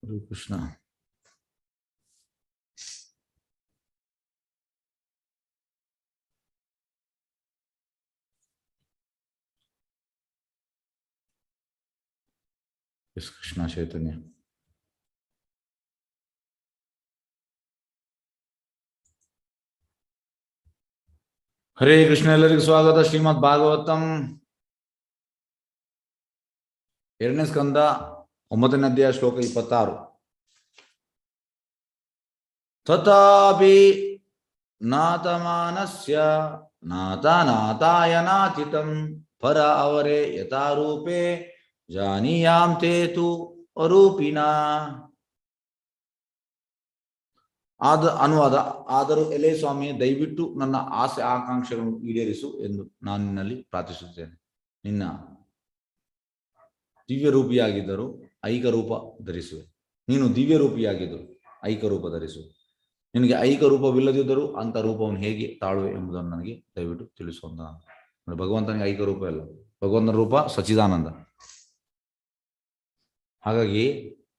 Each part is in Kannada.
Hare Krishna. Yes, Krishna Chaitanya. Hare Krishna. ಎಲ್ಲರಿಗೂ ಸ್ವಾಗತ. ಶ್ರೀಮದ್ ಭಾಗವತಂ 2ನೇ ಸ್ಕಂದ 9ನೇ ಅಧ್ಯಾಯ ಶ್ಲೋಕ 26. ತಥಾಪಿ ನಾತಮಾನಸ್ಯ ನಾತಾಯ ನಾಚಿತಂ ಪರ ಅವರೇ ಯಥಾರೂಪೇ ಜಾನೀಯಾಂ ತೇ ತು ಅರೂಪಿನಾ. ಅನುವಾದ: ಆದರೂ ಎಲೆ ಸ್ವಾಮಿ, ದಯವಿಟ್ಟು ನನ್ನ ಆಸೆ ಆಕಾಂಕ್ಷೆಗಳನ್ನು ಈಡೇರಿಸು ಎಂದು ನಾನು ನಿನ್ನಲ್ಲಿ ಪ್ರಾರ್ಥಿಸುತ್ತೇನೆ. ನಿನ್ನ ದಿವ್ಯ ರೂಪಿಯಾಗಿದ್ದರೂ ಐಕ ರೂಪ ಧರಿಸುವೆ. ನೀನು ದಿವ್ಯ ರೂಪಿಯಾಗಿದ್ದರು ಐಕ ರೂಪ ಧರಿಸು. ನಿನಗೆ ಐಕ ರೂಪವಿಲ್ಲದಿದ್ದರೂ ಅಂಥ ರೂಪವನ್ನು ಹೇಗೆ ತಾಳುವೆ ಎಂಬುದನ್ನು ನನಗೆ ದಯವಿಟ್ಟು ತಿಳಿಸುವಂತ. ಭಗವಂತನಿಗೆ ಐಕ ರೂಪ ಇಲ್ಲ. ಭಗವಂತನ ರೂಪ ಸಚ್ಚಿದಾನಂದ. ಹಾಗಾಗಿ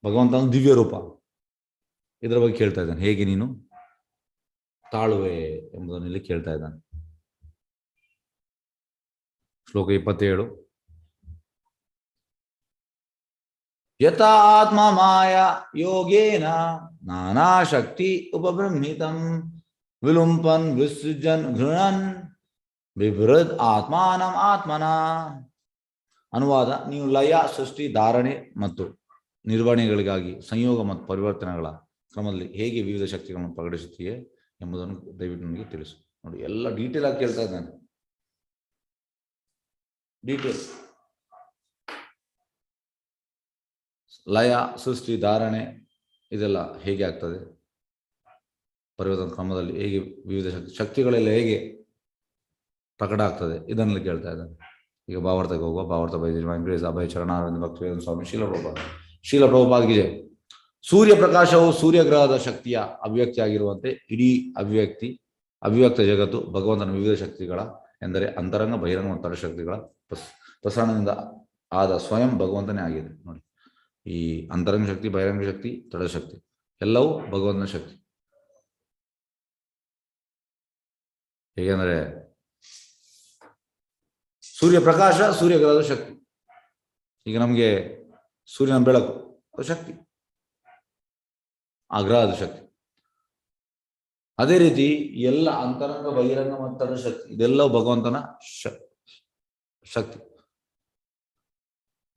ಭಗವಂತನ ದಿವ್ಯ ರೂಪ. ಇದರ ಬಗ್ಗೆ ಕೇಳ್ತಾ ಇದ್ದಾನೆ, ಹೇಗೆ ನೀನು ತಾಳುವೆ ಎಂಬುದನ್ನು ಇಲ್ಲಿ ಕೇಳ್ತಾ ಇದ್ದಾನೆ. ಶ್ಲೋಕ 27. ಯಥಾ ಆತ್ಮ ಮಾಯಾ ಯೋಗೇನ ನಾನಾ ಶಕ್ತಿ ಉಪಬ್ರಹ್ಮಿತಂ ವಿಲುಂಪನ್ ವಿಸೃಜನ್ ಘೃಣನ್ ಬಿಭೃದ್ ಆತ್ಮಾನಂ ಆತ್ಮನ. ಅನುವಾದ: ನೀವು ಲಯ, ಸೃಷ್ಟಿ, ಧಾರಣೆ ಮತ್ತು ನಿರ್ವಹಣೆಗಳಿಗಾಗಿ ಸಂಯೋಗ ಮತ್ತು ಪರಿವರ್ತನೆಗಳ ಕ್ರಮದಲ್ಲಿ ಹೇಗೆ ವಿವಿಧ ಶಕ್ತಿಗಳನ್ನು ಪ್ರಕಟಿಸುತ್ತೀಯೇ ಎಂಬುದನ್ನು ದಯವಿಟ್ಟು ನನಗೆ ತಿಳಿಸು. ನೋಡಿ, ಎಲ್ಲ ಡೀಟೇಲ್ ಆಗಿ ಕೇಳ್ತಾ ಇದ್ದಾನೆ. ಡೀಟೇಲ್ಸ್. ಲಯ, ಸೃಷ್ಟಿ, ಧಾರಣೆ ಇದೆಲ್ಲ ಹೇಗೆ ಆಗ್ತದೆ, ಪರಿವರ್ತನ ಕ್ರಮದಲ್ಲಿ ಹೇಗೆ ವಿವಿಧ ಶಕ್ತಿಗಳೆಲ್ಲ ಹೇಗೆ ಪ್ರಕಟ ಆಗ್ತದೆ, ಇದನ್ನೆಲ್ಲ ಕೇಳ್ತಾ ಇದ್ದಾನೆ. ಈಗ ಭಾವಾರ್ಥಕ್ಕೆ ಹೋಗುವ. ಭಾವಾರ್ಥ ಬೈದಿರಿ ಅಭಯ ಚರಣಾರವಿಂದ ಭಕ್ತಿವೇದಾಂತ ಸ್ವಾಮಿ ಶೀಲ ಪ್ರಭುಪಾದ್ಗೆ. ಸೂರ್ಯ ಪ್ರಕಾಶವು ಸೂರ್ಯಗ್ರಹದ ಶಕ್ತಿಯ ಅಭಿವ್ಯಕ್ತಿಯಾಗಿರುವಂತೆ ಇಡೀ ಅಭಿವ್ಯಕ್ತ ಜಗತ್ತು ಭಗವಂತನ ವಿವಿಧ ಶಕ್ತಿಗಳ, ಎಂದರೆ ಅಂತರಂಗ, ಬಹಿರಂಗ ಮತ್ತು ತಡಶಕ್ತಿಗಳ ಪ್ರಸರಣದಿಂದ ಆದ ಸ್ವಯಂ ಭಗವಂತನೇ ಆಗಿದೆ. ನೋಡಿ, ಈ ಅಂತರಂಗ ಶಕ್ತಿ, ಬಹಿರಂಗ ಶಕ್ತಿ, ತಡಶಕ್ತಿ ಎಲ್ಲವೂ ಭಗವಂತನ ಶಕ್ತಿ. ಹೇಗೆಂದರೆ ಸೂರ್ಯ ಪ್ರಕಾಶ ಸೂರ್ಯಗ್ರಹದ ಶಕ್ತಿ. ಈಗ ನಮಗೆ ಸೂರ್ಯನ ಬೆಳಕು ಅದು ಶಕ್ತಿ, ಆ ಗ್ರಹದ ಶಕ್ತಿ. ಅದೇ ರೀತಿ ಎಲ್ಲ ಅಂತರಂಗ, ಬಹಿರಂಗ ಮತ್ತು ತಡಶಕ್ತಿ ಇದೆಲ್ಲವೂ ಭಗವಂತನ ಶಕ್ತಿ.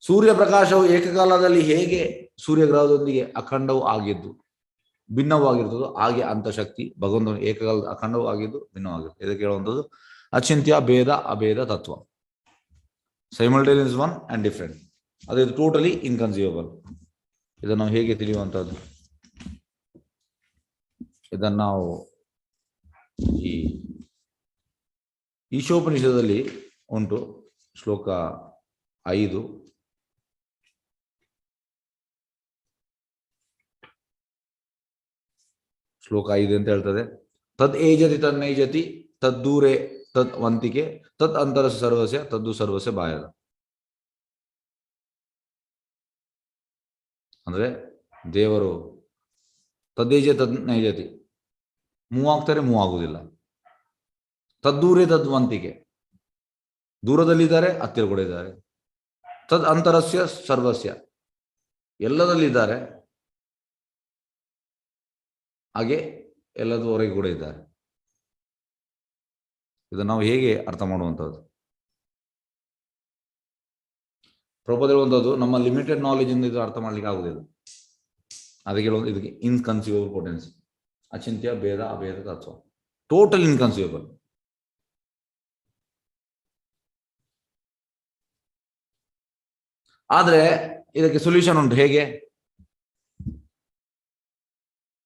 ಸೂರ್ಯ ಪ್ರಕಾಶವು ಏಕಕಾಲದಲ್ಲಿ ಹೇಗೆ ಸೂರ್ಯಗ್ರಹದೊಂದಿಗೆ ಅಖಂಡವೂ ಆಗಿದ್ದು ಭಿನ್ನವಾಗಿರ್ತದೋ ಹಾಗೆ ಅಂತ ಶಕ್ತಿ ಭಗವಂತನ ಏಕಕಾಲದ ಅಖಂಡವೂ ಆಗಿದ್ದು ಭಿನ್ನವಾಗಿರ್ತದೆ. ಇದಕ್ಕೆ ಹೇಳುವಂಥದ್ದು ಅಚಿಂತ್ಯ ಭೇದ ಅಭೇದ ತತ್ವ. Simultaneous one and different. ಅದು ಟೋಟಲಿ ಇನ್ಕನ್ಸೀವಬಲ್. ಇದನ್ನು ನಾವು ಹೇಗೆ ತಿಳಿಯುವಂಥದ್ದು? ಇದನ್ನು ನಾವು ಈ ಈಶೋಪನಿಷದಲ್ಲಿ ಉಂಟು. ಶ್ಲೋಕ 5. ಶ್ಲೋಕ 5 ಅಂತ ಹೇಳ್ತದೆ. ತದ್ ಏಜತಿ ತನ್ನೈಜತಿ ತದ್ದೂರೆ ತದ್ ವಂತಿಕೆ ತದ್ ಅಂತರ ಸರ್ವಸ್ಯ ತದ್ದು ಸರ್ವಸ್ಯ ಬಾಯದ. ಅಂದ್ರೆ ದೇವರು ತದ್ದೇಜ ತದ್ ನೈಜತಿ, ಮೂವ್ ಆಗ್ತಾರೆ, ಮೂವ್ ಆಗುವುದಿಲ್ಲ. ತದ್ದೂರೆ ತದ್ ವಂತಿಕೆ, ದೂರದಲ್ಲಿದ್ದಾರೆ, ಹತ್ತಿರ ಕೂಡ ಇದ್ದಾರೆ. ತದ್ ಅಂತರಸ್ಯ ಸರ್ವಸ್ಯ, ಎಲ್ಲದಲ್ಲಿದ್ದಾರೆ, ಹಾಗೆ ಎಲ್ಲದೂ ಹೊರಗೆ ಕೂಡ ಇದ್ದಾರೆ. ಇದನ್ನು ನಾವು ಹೇಗೆ ಅರ್ಥ ಮಾಡುವಂಥದ್ದು? ಪ್ರಭುಪಾದ ಹೇಳುವಂಥದ್ದು, ನಮ್ಮ ಲಿಮಿಟೆಡ್ ನಾಲೆಜ್ ಇಂದ ಇದು ಅರ್ಥ ಮಾಡ್ಲಿಕ್ಕೆ ಆಗುದಿಲ್ಲ. ಅದಕ್ಕೆ ಹೇಳುವುದು ಇದಕ್ಕೆ ಇನ್ಕನ್ಸೀವಬಲ್ ಪೊಟೆನ್ಸಿ. ಅಚಿಂತ್ಯ ಭೇದ ಅಭೇದ ತತ್ವ, ಟೋಟಲ್ ಇನ್ಕನ್ಸೀವಬಲ್. ಆದ್ರೆ ಇದಕ್ಕೆ ಸೊಲ್ಯೂಷನ್ ಉಂಟು. ಹೇಗೆ?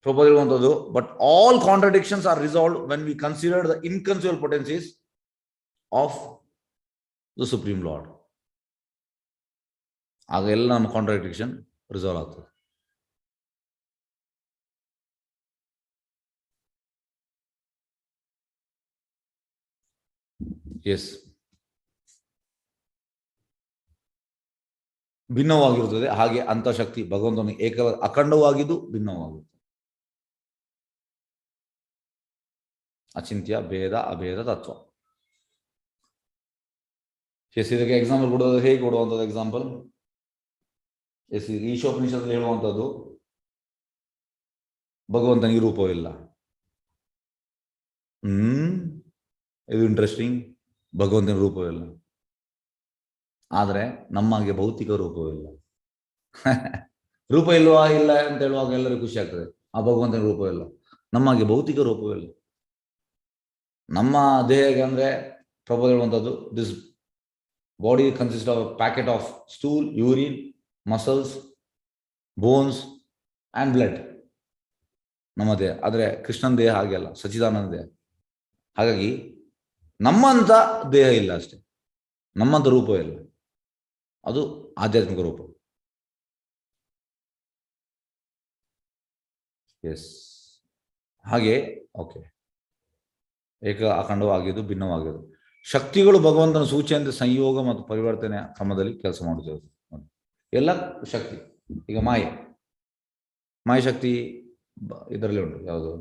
ಪ್ರಭುಪಾದ ಹೇಳುವಂಥದ್ದು, but all contradictions are resolved when we consider the inconceivable potencies of the supreme Lord. ಆಗ ಎಲ್ಲ ನಮ್ಮ ಕಾಂಟ್ರಡಿಕ್ಷನ್ ರಿಸಾಲ್ವ್ ಆಗ್ತದೆ. ಎಸ್, ಭಿನ್ನವಾಗಿರುತ್ತದೆ. ಹಾಗೆ ಅಂತಃಶಕ್ತಿ ಭಗವಂತನ ಅಖಂಡವಾಗಿದ್ದು ಭಿನ್ನವಾಗುತ್ತದೆ. ಅಚಿಂತ್ಯ ಭೇದ ಅಭೇದ ತತ್ವ. ಎಸ್, ಇದಕ್ಕೆ ಎಕ್ಸಾಂಪಲ್ ಕೊಡೋದು ಹೇಗೆ ಕೊಡುವಂಥದ್ದು ಎಕ್ಸಾಂಪಲ್? ಎಸ್, ಈಶೋಪನಿಷತ್ತಲ್ಲಿ ಹೇಳುವಂಥದ್ದು ಭಗವಂತನಿಗೆ ರೂಪವಿಲ್ಲ. ಇದು ಇಂಟ್ರೆಸ್ಟಿಂಗ್. ಭಗವಂತನ ರೂಪವಿಲ್ಲ, ಆದರೆ ನಮಗೆ ಭೌತಿಕ ರೂಪವಿಲ್ಲ. ರೂಪ ಇಲ್ವಾ ಇಲ್ಲ ಅಂತ ಹೇಳುವಾಗ ಎಲ್ಲರಿಗೂ ಖುಷಿ ಆಗ್ತದೆ. ಆ ಭಗವಂತನ ರೂಪವಿಲ್ಲ, ನಮಗೆ ಭೌತಿಕ ರೂಪವಿಲ್ಲ. ನಮ್ಮ ದೇಹಕ್ಕೆ ಅಂದರೆ ಪ್ರಭು ಹೇಳುವಂಥದ್ದು, this body consist of packet of stool, urine, muscles, bones and blood. ನಮ್ಮ ದೇಹ. ಆದರೆ ಕೃಷ್ಣನ ದೇಹ ಹಾಗೆಲ್ಲ, ಸಚ್ಚಿದಾನಂದ ದೇಹ. ಹಾಗಾಗಿ ನಮ್ಮಂಥ ದೇಹ ಇಲ್ಲ ಅಷ್ಟೇ, ನಮ್ಮಂಥ ರೂಪ ಇಲ್ಲ. ಅದು ಆಧ್ಯಾತ್ಮಿಕ ರೂಪ. ಎಸ್, ಹಾಗೆ ಓಕೆ. ಏಕ ಅಖಂಡವಾಗಿದ್ದು ಭಿನ್ನವಾಗಿದ್ದು ಶಕ್ತಿಗಳು ಭಗವಂತನ ಸೂಚನೆಯಿಂದ ಸಂಯೋಗ ಮತ್ತು ಪರಿವರ್ತನೆಯ ಕ್ರಮದಲ್ಲಿ ಕೆಲಸ ಮಾಡುತ್ತದೆ. ಎಲ್ಲ ಶಕ್ತಿ. ಈಗ ಮಾಯ ಶಕ್ತಿ ಇದರಲ್ಲಿ ಉಂಟು. ಯಾವುದು?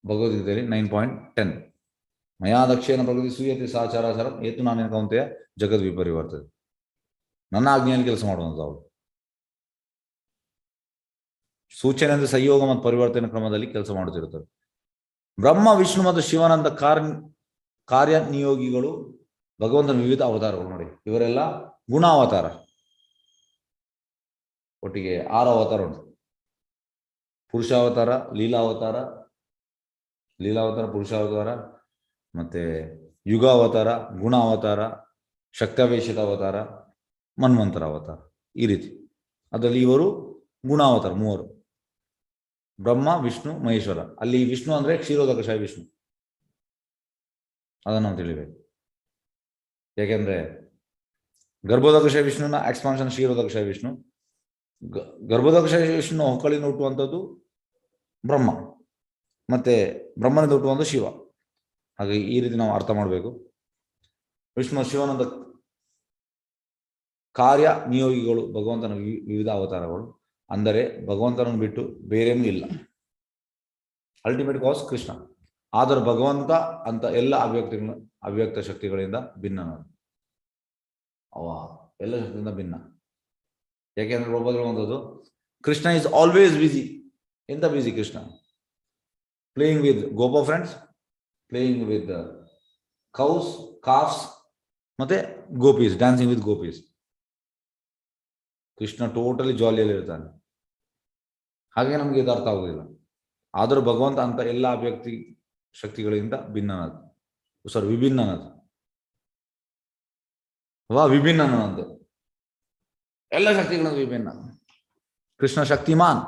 ಭಗವದ್ಗೀತೆಯಲ್ಲಿ 9.10 ಮಯಾ ದಕ್ಷೇನ ಪ್ರಕೃತಿ ಸೂಯತೆ ಸಾಚಾರಾಚಾರಂ ಏತು ನಾನೇನ ಕೌಂತೆಯ ಜಗದ್ ವಿಪರಿವರ್ತದೆ. ನನ್ನ ಆಜ್ಞೆಯಲ್ಲಿ ಕೆಲಸ ಮಾಡುವಂಥದ್ದು ಅವಳು. ಸೂಚನೆಯಿಂದ ಸಂಯೋಗ ಮತ್ತು ಪರಿವರ್ತನೆ ಕ್ರಮದಲ್ಲಿ ಕೆಲಸ ಮಾಡುತ್ತಿರುತ್ತದೆ. ಬ್ರಹ್ಮ, ವಿಷ್ಣು ಮತ್ತು ಶಿವನಂತ ಕಾರ್ಯನಿಯೋಗಿಗಳು ಭಗವಂತನ ವಿವಿಧ ಅವತಾರಗಳು. ನೋಡಿ, ಇವರೆಲ್ಲ ಗುಣಾವತಾರ. ಒಟ್ಟಿಗೆ 6 ಅವತಾರ ಉಂಟು. ಪುರುಷಾವತಾರ, ಲೀಲಾವತಾರ, ಪುರುಷಾವತಾರ, ಮತ್ತೆ ಯುಗಾವತಾರ, ಗುಣಾವತಾರ, ಶಕ್ತಾವೇಶಿತ ಅವತಾರ, ಮನ್ವಂತರ ಅವತಾರ. ಈ ರೀತಿ. ಅದರಲ್ಲಿ ಇವರು ಗುಣಾವತಾರ 3: ಬ್ರಹ್ಮ, ವಿಷ್ಣು, ಮಹೇಶ್ವರ. ಅಲ್ಲಿ ವಿಷ್ಣು ಅಂದರೆ ಕ್ಷೀರೋದಕಶಾಹಿ ವಿಷ್ಣು. ಅದನ್ನು ನಾವು ತಿಳಿಬೇಕು. ಯಾಕೆಂದರೆ ಗರ್ಭೋದಕಶಾಹಿ ವಿಷ್ಣುನ ಎಕ್ಸ್ಪಾನ್ಷನ್ ಕ್ಷೀರೋದಕಶಾಹಿ ವಿಷ್ಣು. ಗರ್ಭೋದಕಶಾಹಿ ವಿಷ್ಣು ಹೊಕ್ಕಳಿಂದ ಹುಟ್ಟುವಂಥದ್ದು ಬ್ರಹ್ಮ, ಮತ್ತೆ ಬ್ರಹ್ಮನಿಂದ ಹುಟ್ಟುವಂಥ ಶಿವ. ಹಾಗಾಗಿ ಈ ರೀತಿ ನಾವು ಅರ್ಥ ಮಾಡಬೇಕು. ವಿಷ್ಣು ಶಿವನಂದ ಕಾರ್ಯ ನಿಯೋಗಿಗಳು ಭಗವಂತನ ವಿವಿಧ ಅವತಾರಗಳು. ಅಂದರೆ ಭಗವಂತನನ್ನು ಬಿಟ್ಟು ಬೇರೇನೂ ಇಲ್ಲ. ಅಲ್ಟಿಮೇಟ್ ಕಾಸ್ ಕೃಷ್ಣ. ಆದರೆ ಭಗವಂತ ಅಂತ ಎಲ್ಲ ಅವ್ಯಕ್ತ ಶಕ್ತಿಗಳಿಂದ ಭಿನ್ನ. ಎಲ್ಲ ಶಕ್ತಿಯಿಂದ ಭಿನ್ನ. ಯಾಕೆಂದ್ರೆ ಒಬ್ಬ ಹೇಳುವಂಥದ್ದು, ಕೃಷ್ಣ ಈಸ್ ಆಲ್ವೇಸ್ ಬಿಸಿ. ಎಂತ busy Krishna? Playing with gopa friends, playing with cows, calves, ಮತ್ತೆ gopis, dancing with gopis. Krishna totally ಜಾಲಿಯಲ್ಲಿ ಇರ್ತಾನೆ. ಹಾಗೆ ನಮಗೆ ಇದು ಅರ್ಥ ಆಗುವುದಿಲ್ಲ. ಆದರೂ ಭಗವಂತ ಅಂತ ಎಲ್ಲ ಅವ್ಯಕ್ತಿ ಶಕ್ತಿಗಳಿಂದ ವಿಭಿನ್ನನದು. ವಿಭಿನ್ನನಂತೆ ಎಲ್ಲ ಶಕ್ತಿಗಳಿಂದ ವಿಭಿನ್ನ. ಕೃಷ್ಣ ಶಕ್ತಿಮಾನ್,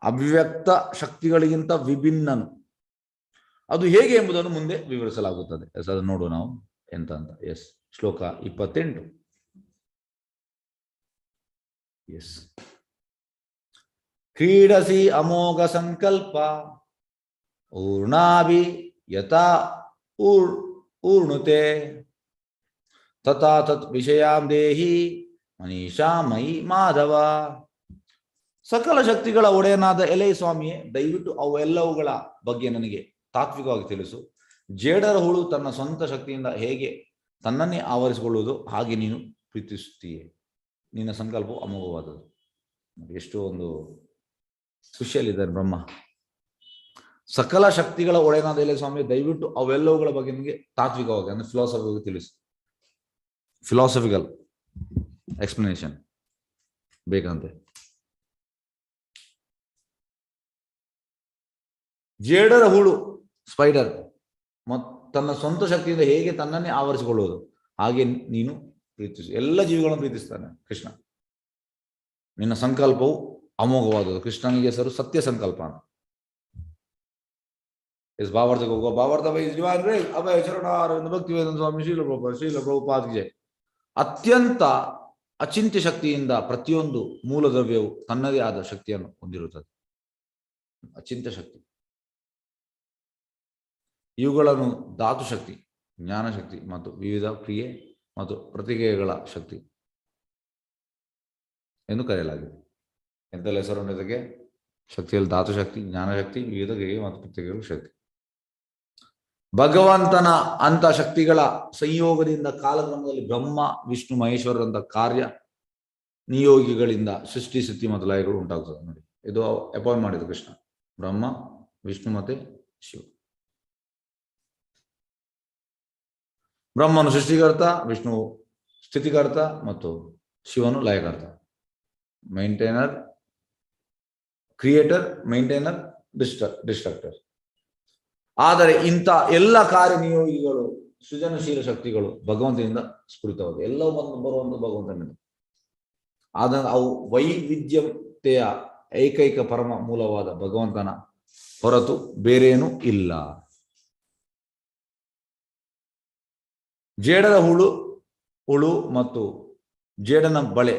ಅವ್ಯಕ್ತ ಶಕ್ತಿಗಳಿಗಿಂತ ವಿಭಿನ್ನನು. ಅದು ಹೇಗೆ ಎಂಬುದನ್ನು ಮುಂದೆ ವಿವರಿಸಲಾಗುತ್ತದೆ. ಅದನ್ನು ನೋಡುವ ನಾವು ಎಂತ ಅಂತ. ಎಸ್, ಶ್ಲೋಕ 28. ಎಸ್, ಕ್ರೀಡಸಿ ಅಮೋಘ ಸಂಕಲ್ಪ ಊರ್ಣಾಭಿ ಯಥಾ ಊರ್ಣುತೆ ತಥಾ ತತ್ ವಿಷಯಾಂ ದೇಹಿ ಮನೀಷಾ ಮಯಿ ಮಾಧವ. ಸಕಲ ಶಕ್ತಿಗಳ ಒಡೆಯನಾದ ಎಲೆ ಸ್ವಾಮಿಯೇ, ದಯವಿಟ್ಟು ಅವೆಲ್ಲವುಗಳ ಬಗ್ಗೆ ನನಗೆ ತಾತ್ವಿಕವಾಗಿ ತಿಳಿಸು. ಜೇಡರ ಹುಳು ತನ್ನ ಸ್ವಂತ ಶಕ್ತಿಯಿಂದ ಹೇಗೆ ತನ್ನನ್ನೇ ಆವರಿಸಿಕೊಳ್ಳುವುದು, ಹಾಗೆ ನೀನು ಪ್ರೀತಿಸುತ್ತೀಯೇ. ನಿನ್ನ ಸಂಕಲ್ಪವು ಅಮೋಘವಾದದ್ದು. ಎಷ್ಟು ಒಂದು ಖುಷಿಯಲ್ಲಿದ್ದಾರೆ ಬ್ರಹ್ಮ. ಸಕಲ ಶಕ್ತಿಗಳ ಒಡೆಯನಾದ ಎಲೆ ಸ್ವಾಮಿ, ದಯವಿಟ್ಟು ಅವೆಲ್ಲವುಗಳ ಬಗ್ಗೆ ನಿಮಗೆ ತಾತ್ವಿಕವಾಗಿ ಅಂದ್ರೆ ಫಿಲಾಸಫಿಗೆ ತಿಳಿಸು. ಫಿಲಾಸಫಿಕಲ್ ಎಕ್ಸ್ಪ್ಲನೇಷನ್ ಬೇಕಂತೆ. ಜೇಡರ ಹುಳು, ಸ್ಪೈಡರ್, ತನ್ನ ಸ್ವಂತ ಶಕ್ತಿಯಿಂದ ಹೇಗೆ ತನ್ನನ್ನೇ ಆವರಿಸಿಕೊಳ್ಳುವುದು, ಹಾಗೆ ನೀನು ಪ್ರೀತಿಸು. ಎಲ್ಲ ಜೀವಿಗಳನ್ನು ಪ್ರೀತಿಸ್ತಾನೆ ಕೃಷ್ಣ. ನಿನ್ನ ಸಂಕಲ್ಪವು ಅಮೋಘವಾದದ್ದು. ಕೃಷ್ಣನಿಗೆ ಹೆಸರು ಸತ್ಯ ಸಂಕಲ್ಪ. ಇಸ್ ಭಾವಾರ್ಥಕ್ಕೆ ಹೋಗುವ ಭಾವಾರ್ಥ ಅಭಯ ಶರಣಾರವಿಂದ ಭಕ್ತಿ ವೇದಾಂತ ಸ್ವಾಮಿ ಶ್ರೀಲ ಪ್ರಭುಪಾದಿಗೆ. ಅತ್ಯಂತ ಅಚಿಂತ್ಯ ಶಕ್ತಿಯಿಂದ ಪ್ರತಿಯೊಂದು ಮೂಲ ದ್ರವ್ಯವು ತನ್ನದೇ ಆದ ಶಕ್ತಿಯನ್ನು ಹೊಂದಿರುತ್ತದೆ. ಅಚಿಂತ್ಯ ಶಕ್ತಿ. ಇವುಗಳನ್ನು ಧಾತು ಶಕ್ತಿ, ಜ್ಞಾನಶಕ್ತಿ ಮತ್ತು ವಿವಿಧ ಕ್ರಿಯೆ ಮತ್ತು ಪ್ರತಿಕ್ರಿಯೆಗಳ ಶಕ್ತಿ ಎಂದು ಕರೆಯಲಾಗಿದೆ. ಎಂತೆಲ್ಲ ಹೆಸರನ್ನು ಇದಕ್ಕೆ? ಶಕ್ತಿಯಲ್ಲಿ ಧಾತು ಶಕ್ತಿ, ಜ್ಞಾನಶಕ್ತಿ, ವಿವಿಧ ಕ್ರಿಯೆ ಮತ್ತು ಪ್ರತ್ಯೇಕ ಶಕ್ತಿ. ಭಗವಂತನ ಅಂತ ಶಕ್ತಿಗಳ ಸಂಯೋಗದಿಂದ ಕಾಲಕ್ರಮದಲ್ಲಿ ಬ್ರಹ್ಮ, ವಿಷ್ಣು, ಮಹೇಶ್ವರರಂತ ಕಾರ್ಯ ನಿಯೋಗಿಗಳಿಂದ ಸೃಷ್ಟಿ, ಸ್ಥಿತಿ ಮತ್ತು ಲಯಗಳು ಉಂಟಾಗ್ತದೆ. ನೋಡಿ, ಇದು ಅಪಾಯಿಂಟ್ ಮಾಡಿದ ಕೃಷ್ಣ. ಬ್ರಹ್ಮ, ವಿಷ್ಣು ಮತ್ತೆ ಶಿವ. ಬ್ರಹ್ಮನು ಸೃಷ್ಟಿಕರ್ತ, ವಿಷ್ಣು ಸ್ಥಿತಿಕರ್ತ ಮತ್ತು ಶಿವನು ಲಯಕರ್ತ. Maintainer, creator, maintainer, destructor. ಆದರೆ ಇಂಥ ಎಲ್ಲ ಕಾರ್ಯನಿಯೋಗಿಗಳು, ಸೃಜನಶೀಲ ಶಕ್ತಿಗಳು ಭಗವಂತನಿಂದ ಸ್ಫುರಿತವಾದ, ಎಲ್ಲವೂ ಬರುವಂತ ಭಗವಂತನಿಂದ. ಆದರೆ ಅವು ವೈವಿಧ್ಯತೆಯ ಏಕೈಕ ಪರಮ ಮೂಲವಾದ ಭಗವಂತನ ಹೊರತು ಬೇರೇನೂ ಇಲ್ಲ. ಜೇಡರ ಹುಳು ಮತ್ತು ಜೇಡನ ಬಳೆ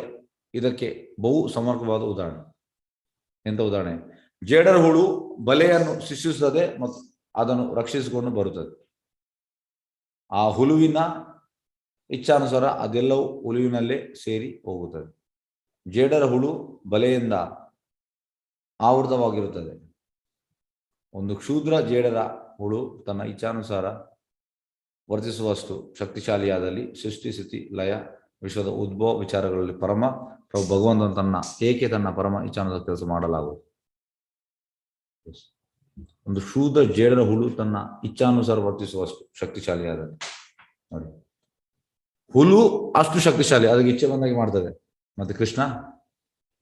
ಇದಕ್ಕೆ ಬಹು ಸಮರ್ಪಕವಾದ ಉದಾಹರಣೆ. ಎಂತ ಉದಾಹರಣೆ? ಜೇಡರ ಹುಳು ಬಲೆಯನ್ನು ಸೃಷ್ಟಿಸುತ್ತದೆ ಮತ್ತು ಅದನ್ನು ರಕ್ಷಿಸಿಕೊಂಡು ಬರುತ್ತದೆ. ಆ ಹುಳುವಿನ ಇಚ್ಛಾನುಸಾರ ಅದೆಲ್ಲವೂ ಹುಳುವಿನಲ್ಲೇ ಸೇರಿ ಹೋಗುತ್ತದೆ. ಜೇಡರ ಹುಳು ಬಲೆಯಿಂದ ಆವೃತವಾಗಿರುತ್ತದೆ. ಒಂದು ಕ್ಷುದ್ರ ಜೇಡರ ಹುಳು ತನ್ನ ಇಚ್ಛಾನುಸಾರ ವರ್ತಿಸುವಷ್ಟು ಶಕ್ತಿಶಾಲಿಯಾದಲ್ಲಿ ಸೃಷ್ಟಿ, ಸ್ಥಿತಿ, ಲಯ, ವಿಶ್ವದ ಉದ್ಭವ ವಿಚಾರಗಳಲ್ಲಿ ಪರಮ ಪ್ರಭು ಭಗವಂತನ ತನ್ನ ಪರಮ ಇಚ್ಛಾನುಸಾರ ಕೆಲಸ ಮಾಡಲಾಗುವುದು. ಒಂದು ಶೂದ್ರ ಜೇಡರ ಹುಳು ತನ್ನ ಇಚ್ಛಾನುಸಾರ ವರ್ತಿಸುವಷ್ಟು ಶಕ್ತಿಶಾಲಿಯಾದಲ್ಲಿ. ನೋಡಿ, ಹುಳು ಅಷ್ಟು ಶಕ್ತಿಶಾಲಿ, ಅದಕ್ಕೆ ಇಚ್ಛೆ ಬಂದಾಗಿ ಮಾಡ್ತದೆ. ಮತ್ತೆ ಕೃಷ್ಣ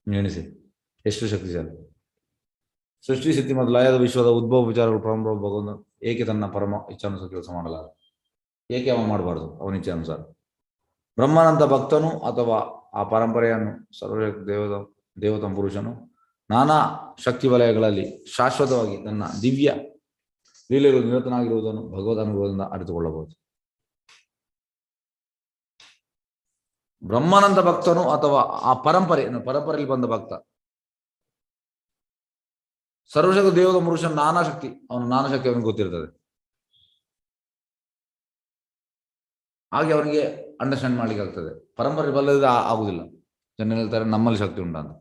ಎಣಿಸಿ ಎಷ್ಟು ಶಕ್ತಿಶಾಲಿ. ಸೃಷ್ಟಿ, ಸ್ಥಿತಿ ಮತ್ತು ಲಯದ ವಿಶ್ವದ ಉದ್ಭವ ವಿಚಾರಗಳು ಪರಮ ಪ್ರಭು ಭಗವಂತ ಏಕೆ ತನ್ನ ಪರಮ ಇಚ್ಛಾನುಸಾರ ಕೆಲಸ ಮಾಡಲಾಗ? ಏಕೆ ಅವನು ಮಾಡಬಾರ್ದು ಅವನ ಇಚ್ಛಾನುಸಾರ? ಬ್ರಹ್ಮನಂತ ಭಕ್ತನು ಅಥವಾ ಆ ಪರಂಪರೆಯನ್ನು ಸರ್ವಶಕ್ತಿ ದೇವತಂ ಪುರುಷನು ನಾನಾ ಶಕ್ತಿ ವಲಯಗಳಲ್ಲಿ ಶಾಶ್ವತವಾಗಿ ತನ್ನ ದಿವ್ಯ ಲೀಲೆಗಳು ನಿರತನಾಗಿರುವುದನ್ನು ಭಗವದ್ ಅನುಭವದಿಂದ ಅರಿತುಕೊಳ್ಳಬಹುದು. ಬ್ರಹ್ಮನಂತ ಭಕ್ತನು ಅಥವಾ ಆ ಪರಂಪರೆಯಲ್ಲಿ ಬಂದ ಭಕ್ತ, ಸರ್ವಶಕ್ತಿ ದೇವದ ಪುರುಷನ ನಾನಾ ಶಕ್ತಿ, ನಾನಾ ಶಕ್ತಿ ಅವನಿಗೆ ಗೊತ್ತಿರ್ತದೆ. ಹಾಗೆ ಅವನಿಗೆ ಅಂಡರ್ಸ್ಟ್ಯಾಂಡ್ ಮಾಡ್ಲಿಕ್ಕೆ ಆಗ್ತದೆ. ಪರಂಪರೆ ಬಲ್ಲದ ಆಗುದಿಲ್ಲ. ಜನ ಹೇಳ್ತಾರೆ ನಮ್ಮಲ್ಲಿ ಶಕ್ತಿ ಉಂಟಂತ.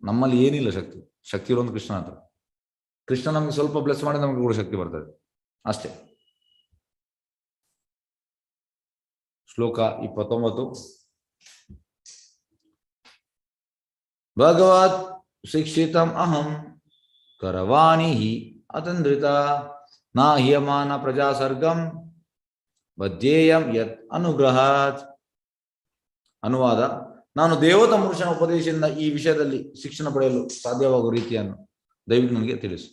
ನಮ್ಮಲ್ಲಿ ಏನಿಲ್ಲ ಶಕ್ತಿ ಇರೋದು ಕೃಷ್ಣ ಹತ್ರ. ಕೃಷ್ಣ ನಮ್ಗೆ ಸ್ವಲ್ಪ ಬ್ಲೆಸ್ ಮಾಡಿ ನಮಗೆ ಕೂಡ ಶಕ್ತಿ ಬರ್ತದೆ ಅಷ್ಟೇ. ಶ್ಲೋಕ 29. ಭಗವತ್ ಶಿಕ್ಷಿತಂ ಅಹಂ ಕರವಾಣಿ ಅತಂದ್ರಿತ ನಾ ಹ್ಯಮಾನ ಪ್ರಜಾಸರ್ಗಂ ಬದ್ಧೇಯಂ ಯತ್ ಅನುಗ್ರಹಾತ್. ಅನುವಾದ: ನಾನು ದೇವತಾ ಪುರುಷನ ಉಪದೇಶದಿಂದ ಈ ವಿಷಯದಲ್ಲಿ ಶಿಕ್ಷಣ ಪಡೆಯಲು ಸಾಧ್ಯವಾಗುವ ರೀತಿಯನ್ನು ದಯವಿಟ್ಟು ನನಗೆ ತಿಳಿಸು.